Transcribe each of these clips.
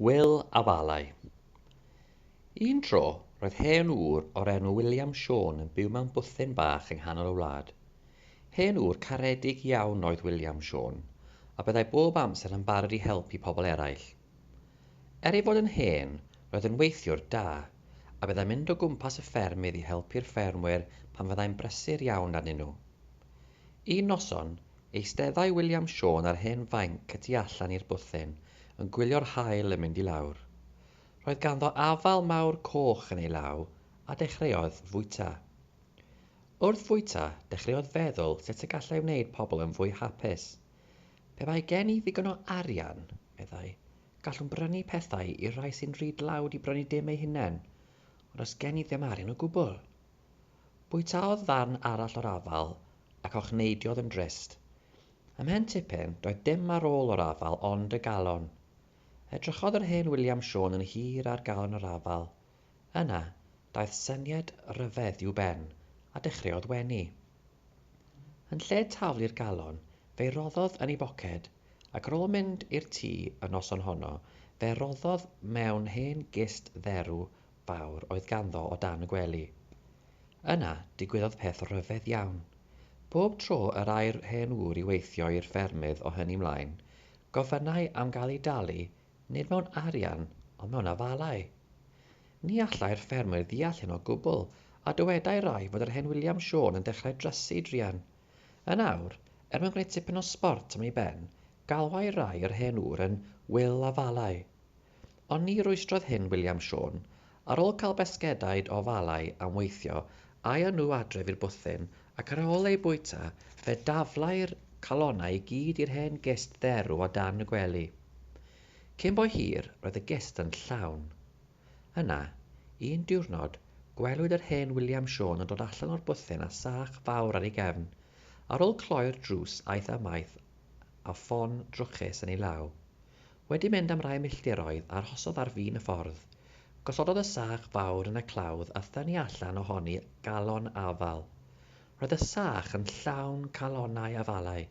Wil Afalau. Un tro, roedd hen ŵr o'r enw William Jones yn byw mewn bwthyn bach yng nghanol y wlad. Hen ŵr caredig iawn oedd William Jones, a byddai bob amser yn barod i helpu pobl eraill. Er ei fod yn hen, roedd yn weithiwr da, a byddai'n mynd o gwmpas y ffermydd i helpu'r ffermwyr pan fyddai'n brysur iawn arnyn nhw. Un noson, eisteddai William Jones ar hen fainc y tu allan i'r bwthyn, yn gwylio'r haul yn mynd i lawr. Roedd ganddo afal mawr coch yn ei law, a dechreuodd fwyta. Wrth fwyta, dechreuodd feddwl sut y gallai wneud pobl yn fwy hapus. Pe bai gen i ddigon o arian, meddai, gallwn brynu pethau i'r rhai sy'n rhy dlawd i brynu dim eu hunain, ond os gen i ddim arian o gwbl. Bwytaodd ddarn arall o'r afal, ac ochnneidiodd yn drist. Ymhen tipyn, doedd dim ar ôl o'r afal ond y galon. Edrychodd yr hen William Jones yn hir ar galon yr afal. Yna, daeth syniad ryfedd i'w ben, a dechreuodd wenu. Yn lle taflu'r galon, fe roddodd yn ei boced, ac ar ôl mynd i'r tŷ y noson honno, fe roddodd mewn hen gist dderw fawr oedd ganddo o dan y gwely. Yna, digwyddodd peth ryfedd iawn. Bob tro yr ai'r hen ŵr i weithio i'r ffermydd o hynny ymlaen, gofynnai am gael ei dalu, nid mewn arian, ond mewn afalau. Ni allai'r ffermwyr ddeall hyn o gwbl, a dywedai rai fod yr hen William Jones yn dechrau drysu druan. Yn awr, mwyn gwneud tipyn o sbort am ei ben, galwai rai yr hen ŵr yn Wil Afalau. Ond ni rwystrodd hyn William Jones, ar ôl cael besgedaid o falau am weithio, aio nhw adref i'r bwthyn, ac ar ôl ei bwyta, fe daflai'r calonnau i gyd i'r hen gist dderw o dan y gwely. Cyn bo hir, roedd y gist yn llawn. Yna, un diwrnod, gwelwyd yr hen William Jones yn dod allan o'r bwthyn â sach fawr ar ei gefn. Ar ôl cloi'r drws aeth ymaith a ffon drwchus yn ei law. Wedi mynd am rai milltiroedd a arhosodd ar fin y ffordd. Gosododd y sach fawr yn y clawdd a thynnu allan ohoni galon afal. Roedd y sach yn llawn calonnau afalau.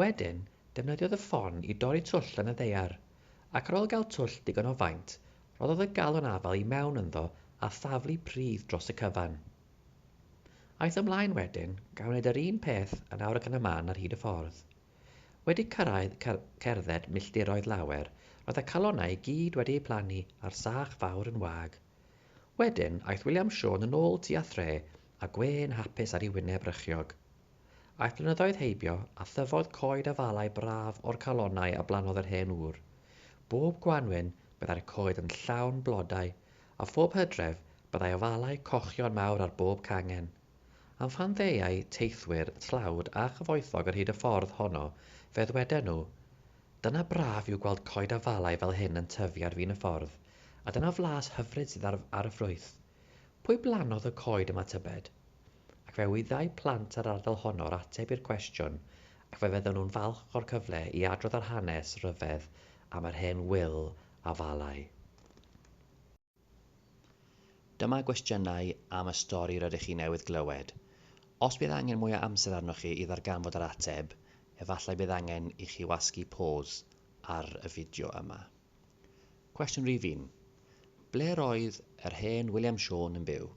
Wedyn, defnyddiodd y ffon i dorri twll yn y ddaear, ac ar ôl gael twll digon o faint, roddodd y galon afal i mewn ynddo a thaflu pridd dros y cyfan. Aeth ymlaen wedyn, gan wneud yr un peth yn awr ac yn y man ar hyd y ffordd. Wedi cerdded milltiroedd lawer, roedd y calonnau i gyd wedi eu plannu a'r sach fawr yn wag. Wedyn, aeth William Jones yn ôl tua thre, a gwên hapus ar ei wyneb rychiog. Aeth blynyddoedd heibio a thyfodd coed afalau braf o'r calonnau a blanodd yr hen ŵr. Bob Gwanwyn byddai'r coed yn llawn blodau, a phob hydref byddai afalau cochion mawr ar bob cangen. Am phan ddeuai teithwyr tlawd a chyfoethog ar hyd y ffordd honno, fe ddweden nhw, dyna braf yw gweld coed afalau fel hyn yn tyfu ar fin y ffordd, a dyna flas hyfryd sydd ar y ffrwyth. Pwy blanodd y coed yma tybed? Ac fe wyddai plant yr ardal honno'r ateb i'r cwestiwn, ac fe fydden nhw'n falch o'r cyfle i adrodd yr hanes ryfedd am yr hen Wil Afalau. Dyma gwestiynau am y stori rydych chi newydd glywed. Os bydd angen mwy o amser arnoch chi i ddarganfod yr ateb, efallai bydd angen i chi wasgu pause ar y fideo yma. Cwestiwn rhif 1. Ble roedd yr hen William Jones yn byw?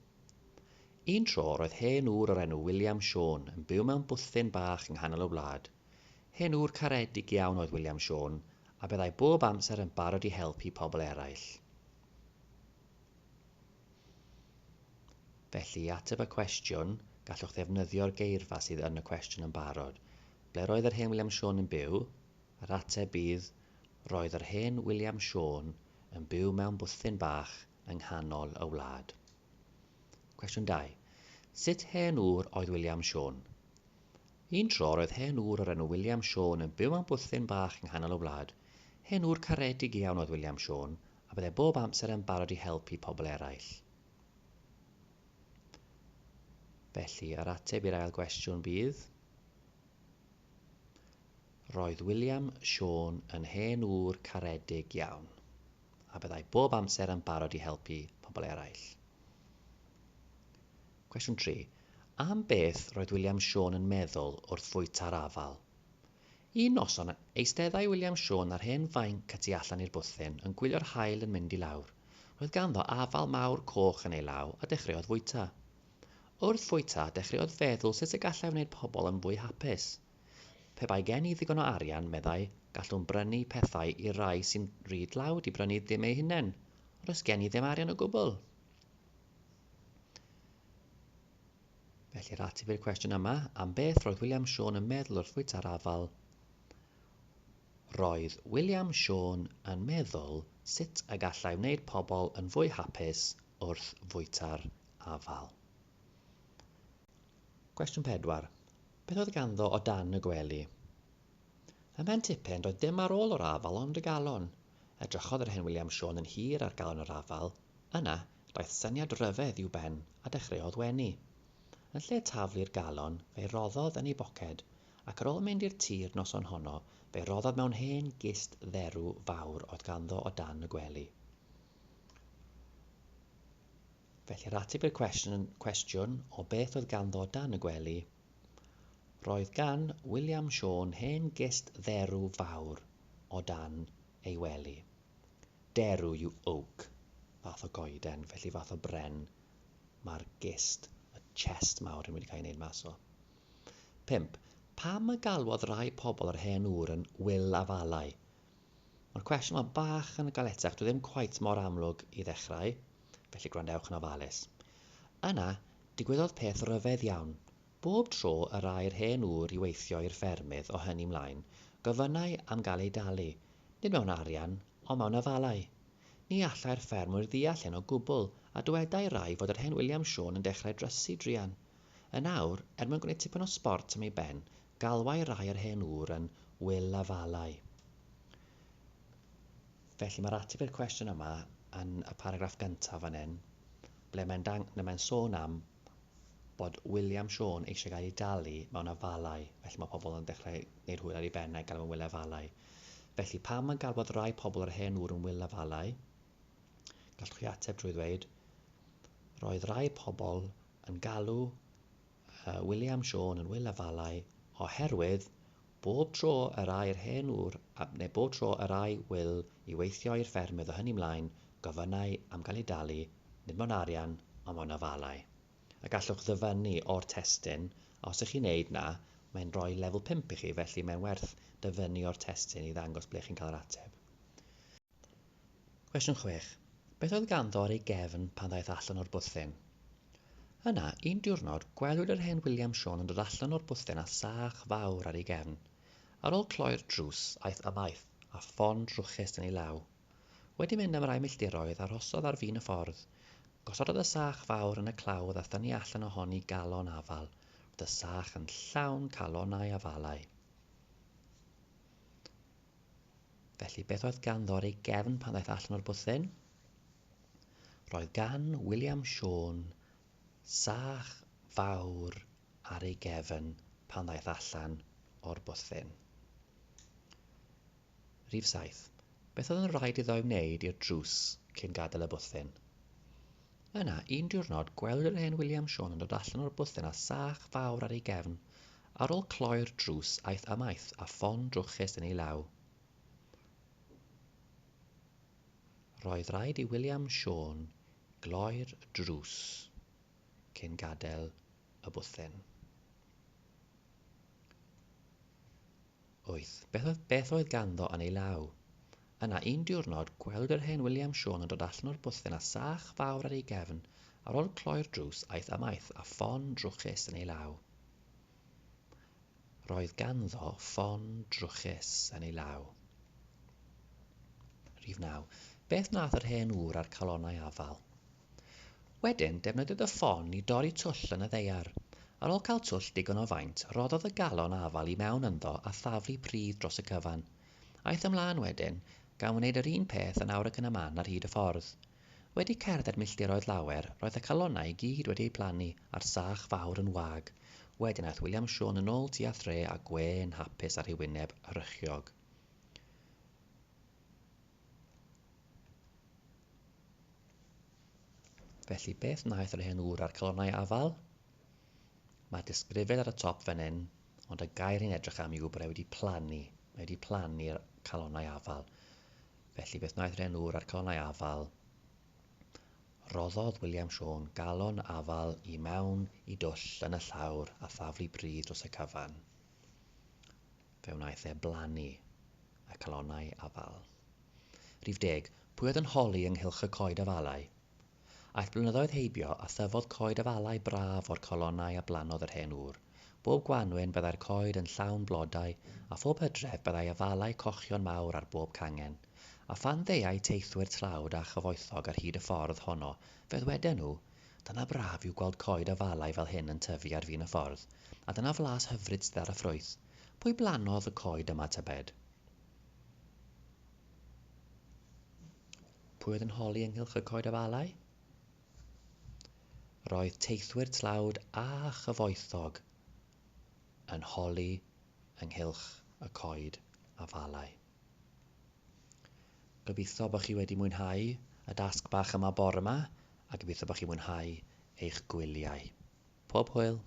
Un tro roedd hen ŵr o'r enw William Jones yn byw mewn bwthyn bach yng nghanol y wlad. Hen ŵr caredig iawn oedd William Jones, a byddai bob amser yn barod i helpu pobl eraill. Felly, ateb y cwestiwn, gallwch ddefnyddio'r geirfa sydd yn y cwestiwn yn barod. Ble roedd yr hen William Jones yn byw? Yr ateb bydd, roedd yr hen William Jones yn byw mewn bwthyn bach yng nghanol y wlad. Cwestiwn 2. Sut hen ŵr oedd William Jones? Un tro roedd hen ŵr o'r enw William Jones yn byw mewn bwthyn bach yng nghanol y wlad. Hen ŵr caredig iawn oedd William Jones, a byddai bob amser yn barod i helpu pobl eraill. Felly, yr ateb i'r ail gwestiwn bydd, roedd William Jones yn hen ŵr caredig iawn, a byddai bob amser yn barod i helpu pobl eraill. Cwestiwn 3. Am beth roedd William Jones yn meddwl wrth fwyta'r afal? Un noson, eisteddai William Shawn ar hen fainc y tu allan i'r bwthyn, yn gwylio'r haul yn mynd i lawr. Roedd ganddo afal mawr coch yn ei law a dechreuodd fwyta. Wrth fwyta, dechreuodd feddwl sut y gallai wneud pobl yn fwy hapus. Pe bai gen i ddigon o arian, meddai, gallwn brynu pethau i rai sy'n rhy dlawd i brynu ddim eu hunain, ond oes gen i ddim arian o gwbl. Felly'r ateb i'r cwestiwn yma, am beth roedd William Shawn yn meddwl wrth fwyta'r afal? Roedd William Shawn yn meddwl sut y gallai wneud pobl yn fwy hapus wrth fwyta'r afal. Cwestiwn 4. Beth oedd ganddo o dan y gwely? Ym mhen tipyn roedd dim ar ôl o'r afal ond y galon. Edrychodd yr hen William Shawn yn hir ar galon yr afal. Yna, daeth syniad ryfedd i'w ben a dechreuodd wenu. Yn lle taflu'r galon, fe roddodd yn ei boced, ac ar ôl mynd i'r tir noson honno, fe roddodd mewn hen gist dderw fawr oedd ganddo o dan y gwely. Felly'r ateb i'r cwestiwn o beth oedd ganddo o dan y gwely, roedd gan William Shawn hen gist dderw fawr o dan ei wely. Derw yw oak, fath o goeden, felly fath o bren. Mae'r gist, y chest mawr yn wedi cael ei wneud mas o. 5. Pam y galwodd rai pobl yr hen ŵr yn Wil Afalau? Mae'r cwestiwn yma bach yn galetach, dwi ddim cweit mor amlwg i ddechrau, felly gwrandewch yn ofalus. Yna, digwyddodd peth ryfedd iawn. Bob tro y rai'r hen ŵr i weithio i'r ffermydd o hynny ymlaen, gofynnai am gael ei dalu, nid mewn arian, ond mewn afalau. Ni allai'r ffermwr ddeall hyn o gwbl, a dywedai rai fod yr hen William Shawn yn dechrau drysu druan. Yn awr, mwyn gwneud tipyn o sbort am ei ben, galwai rai'r hen ŵr yn Wil Afalau. Felly mae'r ateb i'r cwestiwn yma yn y paragraff gyntaf fan hyn, ble mae'n sôn am bod William Shawn eisiau gael ei dalu mewn afalau, felly mae pobl yn dechrau gwneud hwyl ar ei ben a galw yn Wil Afalau. Felly pam yn galwodd rai pobl yr hen ŵr yn Wil Afalau? Gallwch chi ateb drwy ddweud, roedd rai pobl yn galw William Shawn yn Wil Afalau oherwydd bob tro y rai'r hen ŵr, neu bob tro y rai Wil i weithio i'r ffermydd o hynny ymlaen, gofynnai am gael ei dalu, nid mewn arian, ond mewn afalau. A gallwch ddyfynnu o'r testun, a os ydych chi'n neud na, mae'n rhoi lefel 5 i chi, felly mae'n werth dyfynnu o'r testun i ddangos ble chi'n cael yr ateb. Cwestiwn 6. Beth oedd ganddo ar ei gefn pan ddaeth allan o'r bwthyn? Yna, un diwrnod, gwelwyd yr hen William Shawn yn dod allan o'r bwthyn â sach fawr ar ei gefn. Ar ôl cloi'r drws, aeth ymaith a ffon drwchus yn ei law. Wedi mynd am rai milltiroedd, arhosodd ar fin y ffordd. Gosododd y sach fawr yn y claw a thynnu allan ohoni galon afal. Roedd y sach yn llawn calonau afalau. Felly, beth oedd ganddo ar ei gefn pan ddaeth allan o'r bwthyn? Roedd gan William Shawn sach fawr ar ei gefn pan ddaeth allan o'r bwthyn. Rhif 7. Beth oedd yn rhaid iddo wneud i'r drws cyn gadael y bwthyn? Yna, un diwrnod, gwelwyd yr hen William Shawn yn dod allan o'r bwthyn â sach fawr ar ei gefn. Ar ôl cloi'r drws, aeth ymaith a ffon drwchus yn ei law. Roedd rhaid i William Shawn gloi'r drws cyn gadael y bwthyn. 8. Beth oedd ganddo yn ei law? Yna, un diwrnod, gwelwyd yr hen William Shawn yn dod allan o'r bwthyn â sach fawr ar ei gefn. Ar ôl cloi'r drws, aeth ymaith a ffon drwchus yn ei law. Roedd ganddo ffon drwchus yn ei law. Rhif 9. Beth wnaeth yr hen ŵr ar calonnau afal? Wedyn, defnyddiodd y ffon i dorri twll yn y ddaear. Ar ôl cael twll digon o faint, roddodd y galon afal i mewn ynddo a thaflu pridd dros y cyfan. Aeth ymlaen wedyn, gan wneud yr un peth yn awr ac yn y man ar hyd y ffordd. Wedi cerdded milltiroedd lawer, roedd y calonnau i gyd wedi eu plannu a'r sach fawr yn wag. Wedyn aeth William Shawn yn ôl tua thre a gwên hapus ar ei wyneb rychiog. Felly, beth wnaeth yr hen ŵr ar calonnau afal? Mae disgrifed ar y top fan hyn, ond y gair ni'n edrych am yw bod wedi plannu'r calonnau afal. Felly beth wnaeth yr enwr ar calonnau afal? Rhoddodd William Shawn galon afal i mewn i dwll yn y llawr a thaflu pridd dros y cyfan. Fe wnaeth e blannu y calonnau afal. Rhif 10. Pwy oedd yn holi ynghylch y coed afalau? Aeth blynyddoedd heibio a thyfodd coed afalau braf o'r colonnau a blanodd yr hen ŵr. Bob Gwanwyn byddai'r coed yn llawn blodau, a phob Hydref byddai afalau cochion mawr ar bob cangen. A phan ddeuai teithwyr tlawd a chyfoethog ar hyd y ffordd honno, fe ddweden nhw, dyna braf yw gweld coed afalau fel hyn yn tyfu ar fin y ffordd, a dyna flas hyfryd sydd ar y ffrwyth. Pwy blanodd y coed yma tybed? Pwy oedd yn holi ynghylch y coed afalau? Roedd teithwyr tlawd a chyfoethog yn holi ynghylch y coed afalau. Gobeithio bod chi wedi mwynhau y dasg bach yma bore yma, a gobeithio bod chi'n mwynhau eich gwyliau. Pob hwyl!